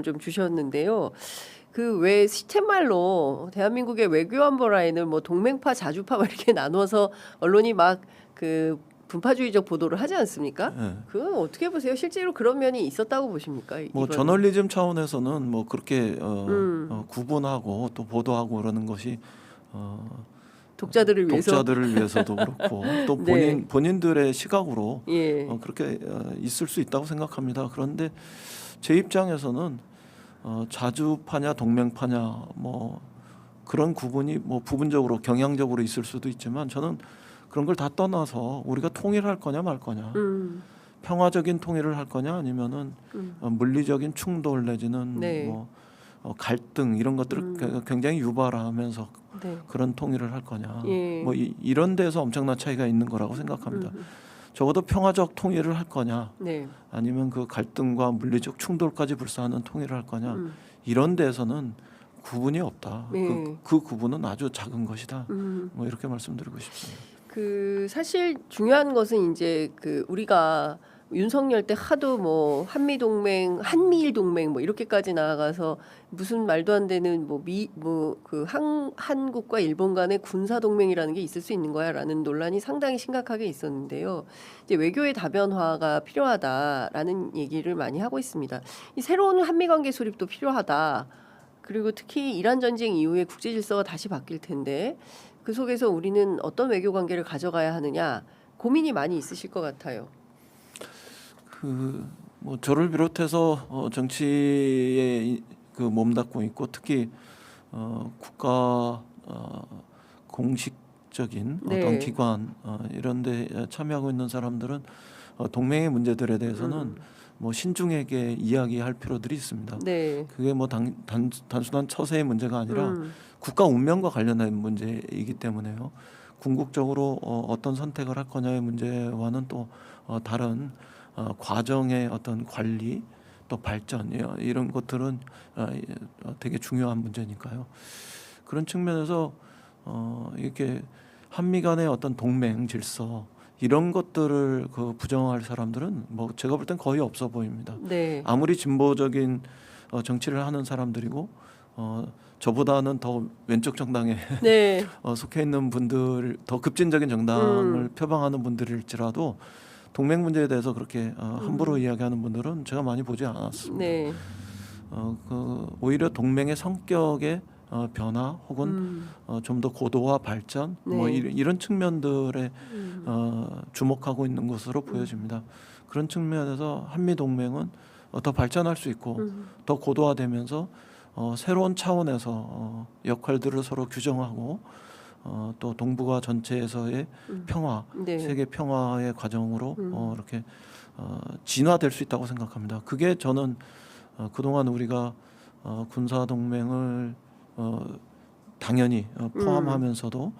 좀 주셨는데요. 그 왜 시쳇말로 대한민국의 외교 안보 라인을 뭐 동맹파, 자주파 막 이렇게 나눠서 언론이 막 그 분파주의적 보도를 하지 않습니까? 예. 그건 어떻게 보세요? 실제로 그런 면이 있었다고 보십니까? 뭐 이번 저널리즘 차원에서는 뭐 그렇게 음. 구분하고 또 보도하고 그러는 것이 독자들을 위해서 독자들을 위해서도 그렇고 또 네. 본인들의 시각으로 예. 그렇게 있을 수 있다고 생각합니다. 그런데 제 입장에서는 자주파냐 동맹파냐 뭐 그런 구분이 뭐 부분적으로 경향적으로 있을 수도 있지만 저는 그런 걸 다 떠나서 우리가 통일할 거냐 말 거냐, 음. 평화적인 통일을 할 거냐 아니면은 물리적인 충돌 내지는 네. 뭐 갈등 이런 것들을 굉장히 유발하면서 네. 그런 통일을 할 거냐, 예. 뭐 이런 데서 엄청난 차이가 있는 거라고 생각합니다. 적어도 평화적 통일을 할 거냐 네. 아니면 그 갈등과 물리적 충돌까지 불사하는 통일을 할 거냐, 이런 데에서는 구분이 없다. 예. 그 구분은 아주 작은 것이다. 음. 뭐 이렇게 말씀드리고 싶습니다. 그 사실 중요한 것은 인제 그 우리가 윤석열 때 하도 뭐 한미 동맹, 한미일 동맹 뭐 이렇게까지 나아가서 무슨 말도 안 되는 뭐 그 한국과 일본 간의 군사 동맹이라는 게 있을 수 있는 거야라는 논란이 상당히 심각하게 있었는데요. 이제 외교의 다변화가 필요하다라는 얘기를 많이 하고 있습니다. 이 새로운 한미 관계 수립도 필요하다. 그리고 특히 이란 전쟁 이후에 국제 질서가 다시 바뀔 텐데 그 속에서 우리는 어떤 외교 관계를 가져가야 하느냐 고민이 많이 있으실 것 같아요. 뭐 저를 비롯해서 정치에 그 몸담고 있고 특히 국가 공식적인 어떤 네. 기관 이런 데 참여하고 있는 사람들은 동맹의 문제들에 대해서는 뭐 신중하게 이야기할 필요들이 있습니다. 네. 그게 뭐 단순한 처세의 문제가 아니라 국가 운명과 관련된 문제이기 때문에요. 궁극적으로 어떤 선택을 할 거냐의 문제와는 또 다른 과정의 어떤 관리 또 발전 이런 것들은 되게 중요한 문제니까요. 그런 측면에서 이렇게 한미 간의 어떤 동맹 질서 이런 것들을 그 부정할 사람들은 뭐 제가 볼 땐 거의 없어 보입니다. 네. 아무리 진보적인 정치를 하는 사람들이고 저보다는 더 왼쪽 정당에 네. 속해 있는 분들, 더 급진적인 정당을 표방하는 분들일지라도 동맹 문제에 대해서 그렇게 함부로 이야기하는 분들은 제가 많이 보지 않았습니다. 네. 오히려 동맹의 성격의 변화 혹은 좀 더 고도화 발전 뭐 네. 이런 측면들에 주목하고 있는 것으로 보여집니다. 그런 측면에서 한미 동맹은 더 발전할 수 있고 더 고도화되면서 새로운 차원에서 역할들을 서로 규정하고 또 동북아 전체에서의 평화, 네. 세계 평화의 과정으로 이렇게 진화될 수 있다고 생각합니다. 그게 저는 그동안 우리가 군사 동맹을 당연히 포함하면서도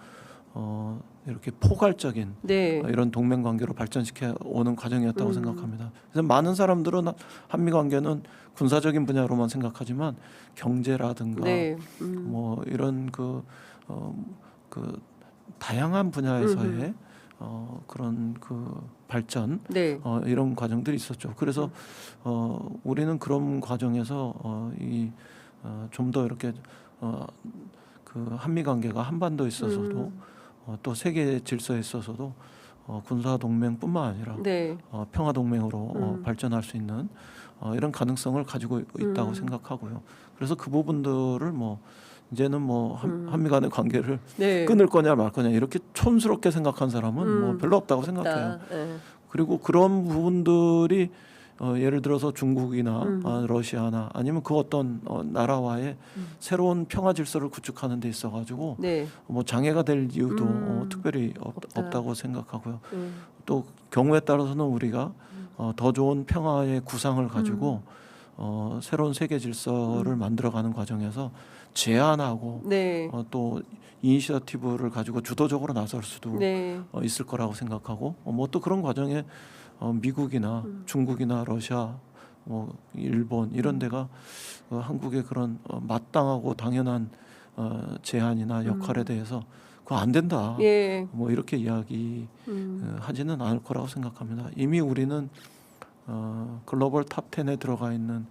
이렇게 포괄적인 네. 이런 동맹 관계로 발전시켜 오는 과정이었다고 생각합니다. 그래서 많은 사람들은 한미 관계는 군사적인 분야로만 생각하지만 경제라든가 네. 뭐 이런 그 다양한 분야에서의 그런 그 발전 네. 이런 과정들이 있었죠. 그래서 우리는 그런 과정에서 좀 더 이렇게 그 한미 관계가 한반도에 있어서도 또 세계 질서에 있어서도 군사 동맹뿐만 아니라 네. 평화 동맹으로 발전할 수 있는 이런 가능성을 가지고 있다고 생각하고요. 그래서 그 부분들을 뭐 이제는 뭐 한미 간의 관계를 네. 끊을 거냐 말 거냐 이렇게 촌스럽게 생각한 사람은 뭐 별로 없다고 생각해요. 네. 그리고 그런 부분들이 예를 들어서 중국이나 러시아나 아니면 그 어떤 나라와의 새로운 평화 질서를 구축하는 데 있어 가지고 네. 뭐 장애가 될 이유도 특별히 없다. 없다고 생각하고요. 또 경우에 따라서는 우리가 더 좋은 평화의 구상을 가지고 새로운 세계 질서를 만들어가는 과정에서 제안하고 네. 또 이니셔티브를 가지고 주도적으로 나설 수도 네. 있을 거라고 생각하고 뭐 또 그런 과정에 미국이나 중국이나 러시아 뭐 일본 이런 데가 한국의 그런 마땅하고 당연한 제안이나 역할에 대해서 그거 안 된다. 예. 뭐 이렇게 이야기 하지는 않을 거라고 생각합니다. 이미 우리는 글로벌 탑 10에 들어가 있는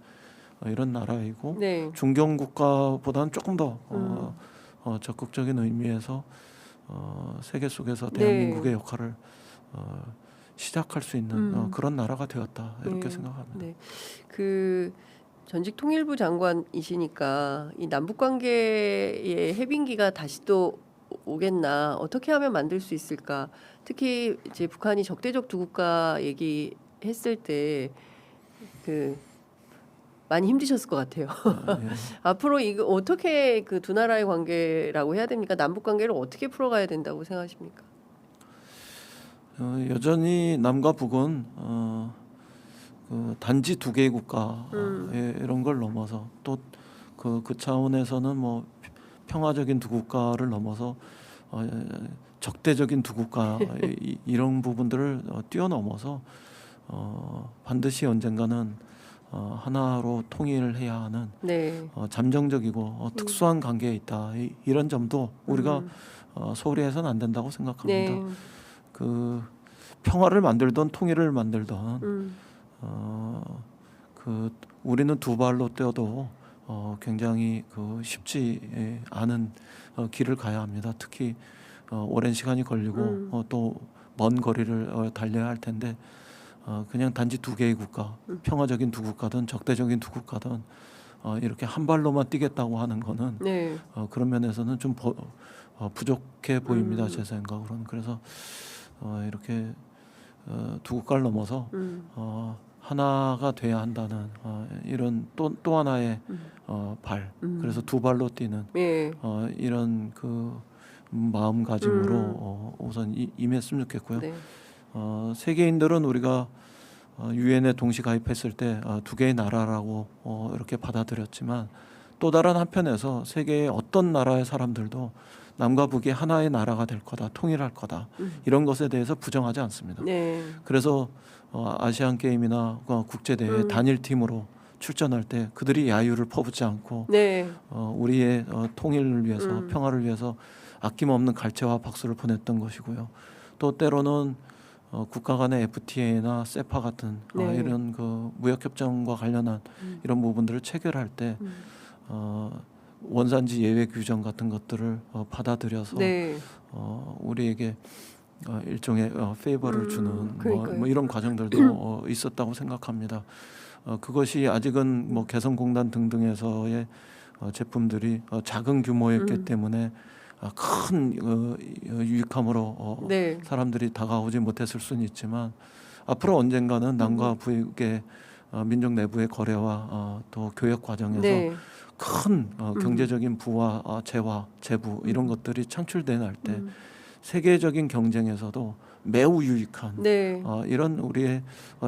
이런 나라이고 네. 중견 국가보다는 조금 더 적극적인 의미에서 세계 속에서 대한민국의 역할을 시작할 수 있는 그런 나라가 되었다 이렇게 네. 생각합니다. 네. 그 전직 통일부 장관이시니까 이 남북 관계의 해빙기가 다시 또 오겠나, 어떻게 하면 만들 수 있을까? 특히 이제 북한이 적대적 두 국가 얘기했을 때 그 많이 힘드셨을 것 같아요. 예. 앞으로 이거 어떻게 그 두 나라의 관계라고 해야 됩니까? 남북 관계를 어떻게 풀어가야 된다고 생각하십니까? 여전히 남과 북은 그 단지 두 개의 국가 이런 걸 넘어서 또 그 차원에서는 뭐 평화적인 두 국가를 넘어서 적대적인 두 국가 이런 부분들을 뛰어넘어서 반드시 언젠가는 하나로 통일을 해야 하는 네. 잠정적이고 특수한 관계에 있다. 이런 점도 우리가 소홀히 해서는 안 된다고 생각합니다. 네. 그 평화를 만들던 통일을 만들던 그 우리는 두 발로 뛰어도 굉장히 그 쉽지 않은 길을 가야 합니다. 특히 오랜 시간이 걸리고 또 먼 거리를 달려야 할 텐데 그냥 단지 두 개의 국가, 평화적인 두 국가든 적대적인 두 국가든 이렇게 한 발로만 뛰겠다고 하는 거는 네. 그런 면에서는 좀 부족해 보입니다. 제 생각으로는. 그래서 이렇게 두 국가를 넘어서 하나가 돼야 한다는 이런 또 하나의 발, 그래서 두 발로 뛰는 예. 이런 그 마음가짐으로 우선 임했으면 좋겠고요. 네. 세계인들은 우리가 유엔에 동시 가입했을 때 두 개의 나라라고 이렇게 받아들였지만 또 다른 한편에서 세계의 어떤 나라의 사람들도 남과 북이 하나의 나라가 될 거다, 통일할 거다 이런 것에 대해서 부정하지 않습니다. 네. 그래서 아시안 게임이나 국제 대회 단일 팀으로 출전할 때 그들이 야유를 퍼붓지 않고 네. 우리의 통일을 위해서 평화를 위해서 아낌없는 갈채와 박수를 보냈던 것이고요. 또 때로는 국가 간의 FTA나 세파 같은 네. 이런 그 무역 협정과 관련한 이런 부분들을 체결할 때 원산지 예외 규정 같은 것들을 받아들여서 네. 우리에게 일종의 페이버를 주는 그러니까요. 뭐 이런 과정들도 있었다고 생각합니다. 그것이 아직은 뭐 개성공단 등등에서의 제품들이 작은 규모였기 때문에 큰 유익함으로 네. 사람들이 다가오지 못했을 수는 있지만 앞으로 언젠가는 남과 북의 민족 내부의 거래와 또 교역 과정에서 네. 큰 경제적인 부와 재화, 재부 이런 것들이 창출될 때 세계적인 경쟁에서도 매우 유익한 네. 이런 우리의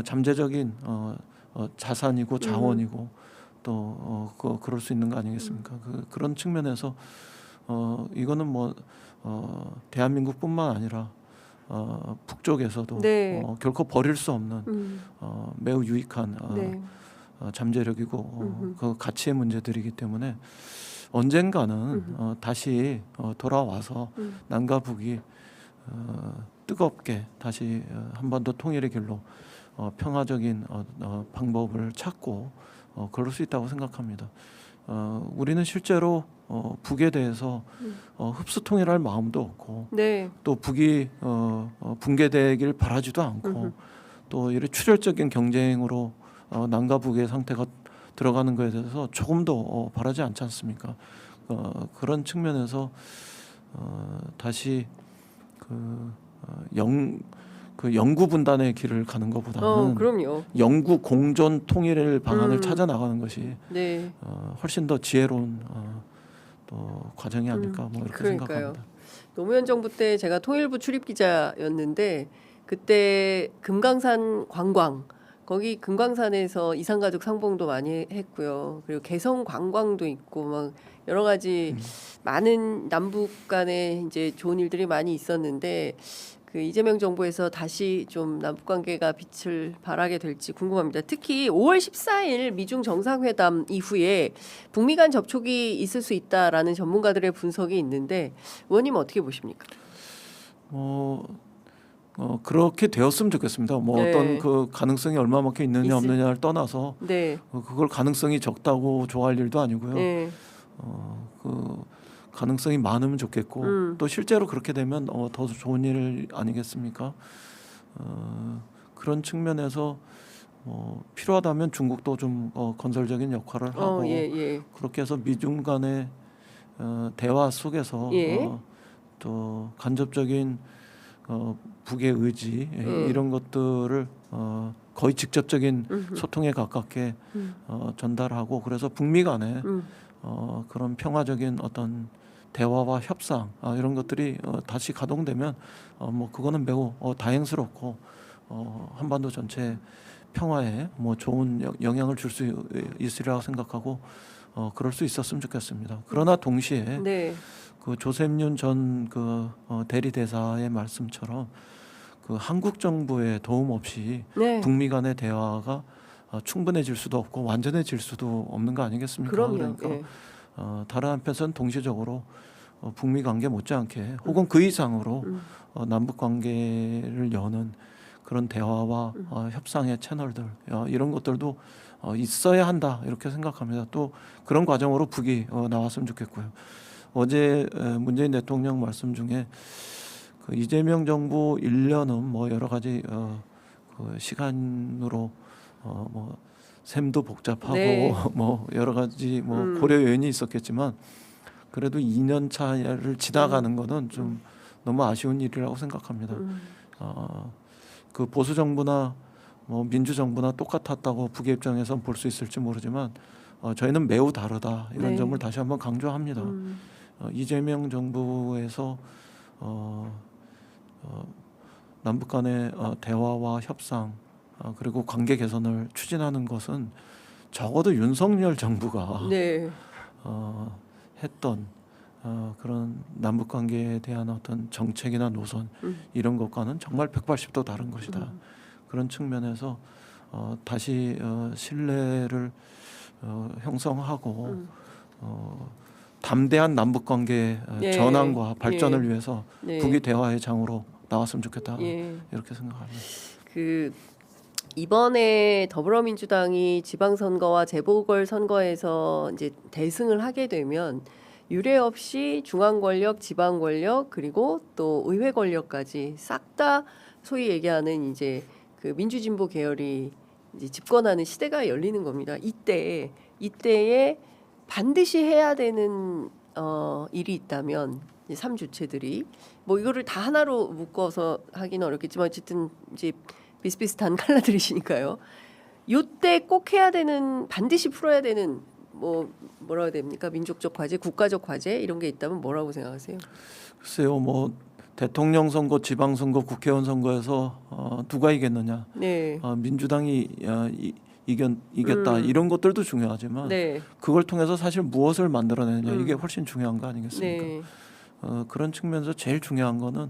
잠재적인 자산이고 자원이고 또 그럴 수 있는 거 아니겠습니까? 그런 측면에서 이거는 뭐 대한민국뿐만 아니라 북쪽에서도 네. 결코 버릴 수 없는 매우 유익한 네. 잠재력이고 그 가치의 문제들이기 때문에 언젠가는 다시 돌아와서 남과 북이 뜨겁게 다시 한 번 더 통일의 길로 평화적인 방법을 찾고 그럴 수 있다고 생각합니다. 우리는 실제로 북에 대해서 흡수 통일할 마음도 없고 네. 또 북이 붕괴되길 바라지도 않고 또 이런 출혈적인 경쟁으로 남과 북의 상태가 들어가는 것에 대해서 조금도 바라지 않지 않습니까? 그런 측면에서 다시 그 영구 분단의 길을 가는 것보다는 그럼요. 영구 공존 통일의 방안을 찾아 나가는 것이 네. 훨씬 더 지혜로운 또 과정이 아닐까 뭐 이렇게 그러니까요. 생각합니다. 노무현 정부 때 제가 통일부 출입 기자였는데 그때 금강산 관광, 거기 금강산에서 이산가족 상봉도 많이 했고요. 그리고 개성 관광도 있고 막 여러 가지 많은 남북 간에 이제 좋은 일들이 많이 있었는데 그 이재명 정부에서 다시 좀 남북 관계가 빛을 발하게 될지 궁금합니다. 특히 5월 14일 미중 정상회담 이후에 북미 간 접촉이 있을 수 있다라는 전문가들의 분석이 있는데 의원님 어떻게 보십니까? 그렇게 되었으면 좋겠습니다. 뭐 네. 어떤 그 가능성이 얼마만큼 있느냐 없느냐를 떠나서 네. 그걸 가능성이 적다고 좋아할 일도 아니고요. 네. 그 가능성이 많으면 좋겠고 또 실제로 그렇게 되면 더 좋은 일 아니겠습니까? 그런 측면에서 필요하다면 중국도 좀 건설적인 역할을 하고 예. 그렇게 해서 미중 간의 대화 속에서 예. 또 간접적인 북의 의지 이런 것들을 거의 직접적인 소통에 가깝게 전달하고 그래서 북미 간에 그런 평화적인 어떤 대화와 협상 이런 것들이 다시 가동되면 뭐 그거는 매우 다행스럽고 한반도 전체 평화에 뭐 좋은 영향을 줄 수 있으리라고 생각하고 그럴 수 있었으면 좋겠습니다. 그러나 동시에 네. 그 조셉윤 전 그 대리 대사의 말씀처럼 그 한국 정부의 도움 없이 네. 북미 간의 대화가 충분해질 수도 없고 완전해질 수도 없는 거 아니겠습니까? 그럼요. 그러니까 예. 다른 한편에서는 동시적으로 북미 관계 못지않게 혹은 그 이상으로 남북 관계를 여는 그런 대화와 협상의 채널들 이런 것들도 있어야 한다 이렇게 생각합니다. 또 그런 과정으로 북이 나왔으면 좋겠고요. 어제 문재인 대통령 말씀 중에 그 이재명 정부 1년은 뭐 여러 가지 그 시간으로 뭐 셈도 복잡하고 네. 뭐 여러 가지 뭐 고려 요인이 있었겠지만 그래도 2년 차를 지나가는 거는 좀 너무 아쉬운 일이라고 생각합니다. 그 보수 정부나 뭐 민주 정부나 똑같았다고 북의 입장에선 볼 수 있을지 모르지만 저희는 매우 다르다 이런 네. 점을 다시 한번 강조합니다. 이재명 정부에서 남북 간의 대화와 협상 그리고 관계 개선을 추진하는 것은 적어도 윤석열 정부가 네. 했던 그런 남북 관계에 대한 어떤 정책이나 노선 이런 것과는 정말 180도 다른 것이다. 그런 측면에서 다시 신뢰를 형성하고 담대한 남북 관계 예. 전환과 발전을 위해서 네. 북이 대화의 장으로 나왔으면 좋겠다. 예. 이렇게 생각합니다. 그 이번에 더불어민주당이 지방선거와 재보궐선거에서 이제 대승을 하게 되면 유례 없이 중앙 권력, 지방 권력 그리고 또 의회 권력까지 싹 다 소위 얘기하는 이제 그 민주진보 계열이 이제 집권하는 시대가 열리는 겁니다. 이때에 반드시 해야 되는 일이 있다면 이 3주체들이 뭐 이거를 다 하나로 묶어서 하기는 어렵겠지만 어쨌든 이제 비슷비슷한 칼라들이시니까요. 요때 꼭 해야 되는 반드시 풀어야 되는 뭐라고 해야 됩니까? 민족적 과제, 국가적 과제 이런 게 있다면 뭐라고 생각하세요? 글쎄요, 뭐 대통령 선거, 지방 선거, 국회의원 선거에서 누가 이겼느냐, 네. 민주당이 이겼다 이런 것들도 중요하지만 네. 그걸 통해서 사실 무엇을 만들어내느냐 이게 훨씬 중요한 거 아니겠습니까? 네. 그런 측면에서 제일 중요한 거는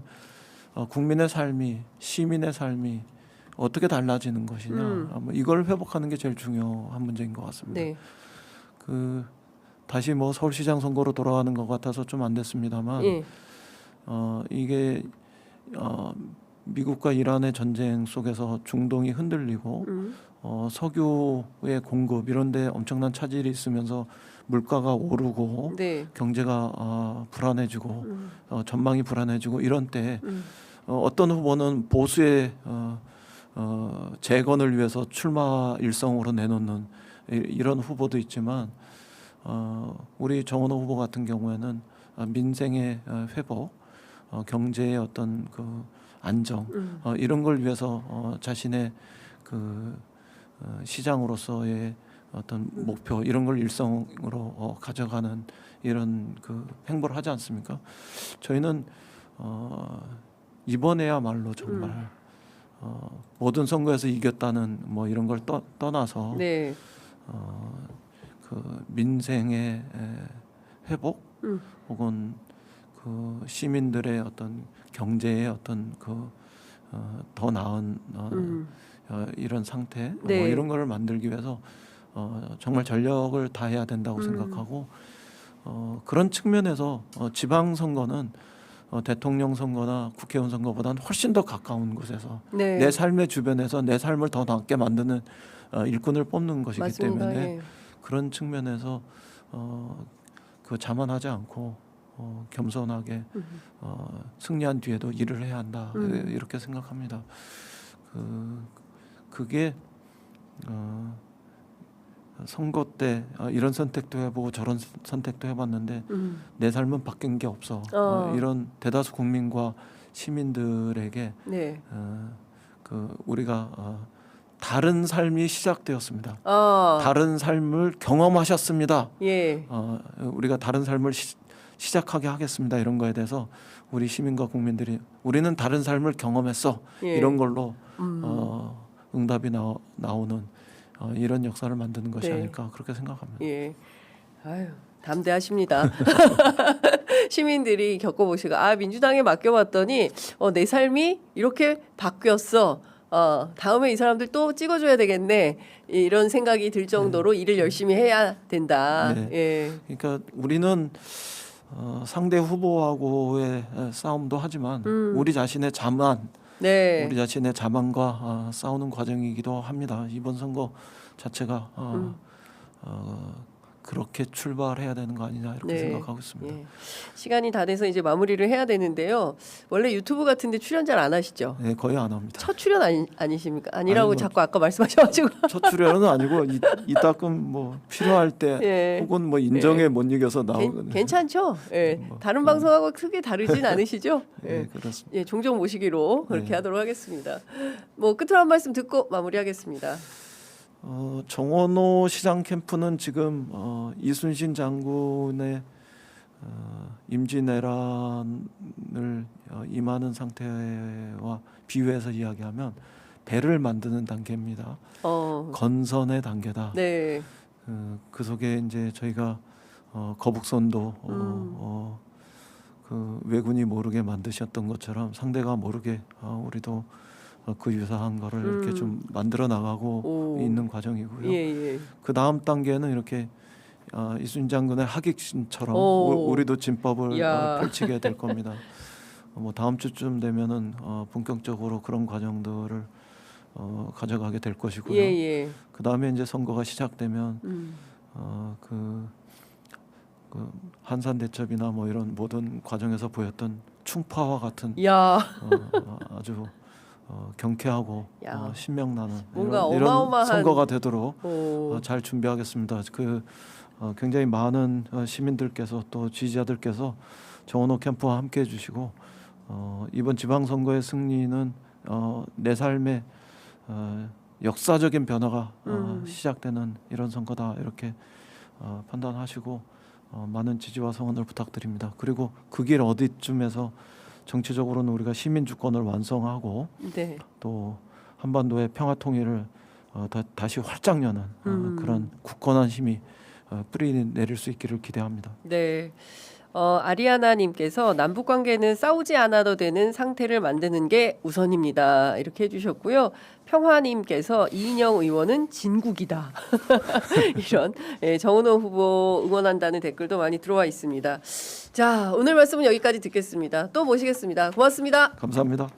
국민의 삶이 시민의 삶이 어떻게 달라지는 것이냐 뭐 이걸 회복하는 게 제일 중요한 문제인 것 같습니다. 네. 그 다시 뭐 서울시장 선거로 돌아가는 것 같아서 좀 안 됐습니다만 예. 이게 미국과 이란의 전쟁 속에서 중동이 흔들리고 석유의 공급 이런데 엄청난 차질이 있으면서 물가가 오르고 네. 경제가 불안해지고 전망이 불안해지고 이런 때 어떤 후보는 보수의 재건을 위해서 출마 일성으로 내놓는 이런 후보도 있지만 우리 정원호 후보 같은 경우에는 민생의 회복, 경제의 어떤 그 안정 이런 걸 위해서 자신의 그 시장으로서의 어떤 목표 이런 걸 일성으로 가져가는 이런 그 행보를 하지 않습니까? 저희는 이번에야말로 정말 모든 선거에서 이겼다는 뭐 이런 걸 떠나서 네. 그 민생의 회복 혹은 그 시민들의 어떤 경제의 어떤 그 더 나은 이런 상태 네. 뭐 이런 거를 만들기 위해서 정말 전력을 다해야 된다고 생각하고 그런 측면에서 지방 선거는 대통령 선거나 국회의원 선거보다는 훨씬 더 가까운 곳에서 네. 내 삶의 주변에서 내 삶을 더 낫게 만드는 일꾼을 뽑는 것이기 맞습니다. 때문에 예. 그런 측면에서 그 자만하지 않고 겸손하게 승리한 뒤에도 일을 해야 한다 이렇게 생각합니다. 그게 선거 때 이런 선택도 해보고 저런 선택도 해봤는데 내 삶은 바뀐 게 없어. 이런 대다수 국민과 시민들에게 네. 그 우리가 다른 삶이 시작되었습니다. 아, 다른 삶을 경험하셨습니다. 예. 우리가 다른 삶을 시작하게 하겠습니다. 이런 거에 대해서 우리 시민과 국민들이 우리는 다른 삶을 경험했어. 예. 이런 걸로 응답이 나오는 이런 역사를 만드는 것이 네. 아닐까 그렇게 생각합니다. 예. 아유, 담대하십니다. 시민들이 겪어보시고 민주당에 맡겨봤더니 내 삶이 이렇게 바뀌었어. 다음에 이 사람들 또 찍어줘야 되겠네. 이런 생각이 들 정도로 일을 열심히 해야 된다. 네. 예. 그러니까 우리는 상대 후보하고의 싸움도 하지만 우리 자신의 자만, 네. 우리 자신의 자만과 싸우는 과정이기도 합니다. 이번 선거 자체가 그렇게 출발해야 되는 거 아니냐 이렇게 네. 생각하고 있습니다. 예. 시간이 다 돼서 이제 마무리를 해야 되는데요. 원래 유튜브 같은데 출연 잘 안 하시죠? 네, 거의 안 합니다. 첫 출연 아니십니까? 아니라고 아니, 뭐, 자꾸 아까 말씀하셔가지고. 첫 출연은 아니고 이따금 뭐 필요할 때 예. 혹은 뭐 인정에 못 이겨서 나오거든요. 괜찮죠? 예. 뭐, 다른 방송하고 크게 다르진 않으시죠? 네, 예. 그렇습니다. 예, 종종 모시기로 그렇게 네. 하도록 하겠습니다. 뭐 끝으로 한 말씀 듣고 마무리하겠습니다. 정원호 시장 캠프는 지금 이순신 장군의 임기 내란을 임하는 상태와 비유해서 이야기하면 배를 만드는 단계입니다. 건선의 단계다. 네. 그 속에 이제 저희가 거북선도 그 왜군이 모르게 만드셨던 것처럼 상대가 모르게 우리도 그 유사한 거를 이렇게 좀 만들어 나가고 있는 과정이고요. 예, 예. 그 다음 단계는 이렇게 이순신 장군의 하객신처럼 우리도 진법을 펼치게 될 겁니다. 뭐 다음 주쯤 되면은 본격적으로 그런 과정들을 가져가게 될 것이고요. 예, 예. 그 다음에 이제 선거가 시작되면 그 한산 대첩이나 뭐 이런 모든 과정에서 보였던 충파와 같은 아주 경쾌하고 신명나는 뭔가 이런 어마어마한 선거가 되도록 잘 준비하겠습니다. 굉장히 많은 시민들께서 또 지지자들께서 정원호 캠프와 함께해 주시고 이번 지방선거의 승리는 내 삶의 역사적인 변화가 시작되는 이런 선거다 이렇게 판단하시고 많은 지지와 성원을 부탁드립니다. 그리고 그 길 어디쯤에서 정치적으로는 우리가 시민 주권을 완성하고 네. 또 한반도의 평화 통일을 다시 활짝 여는 그런 굳건한 힘이 뿌리 내릴 수 있기를 기대합니다. 네. 아리아나님께서 남북 관계는 싸우지 않아도 되는 상태를 만드는 게 우선입니다. 이렇게 해주셨고요. 평화님께서 이인영 의원은 진국이다. 이런 정은호 후보 응원한다는 댓글도 많이 들어와 있습니다. 자, 오늘 말씀은 여기까지 듣겠습니다. 또 모시겠습니다. 고맙습니다. 감사합니다.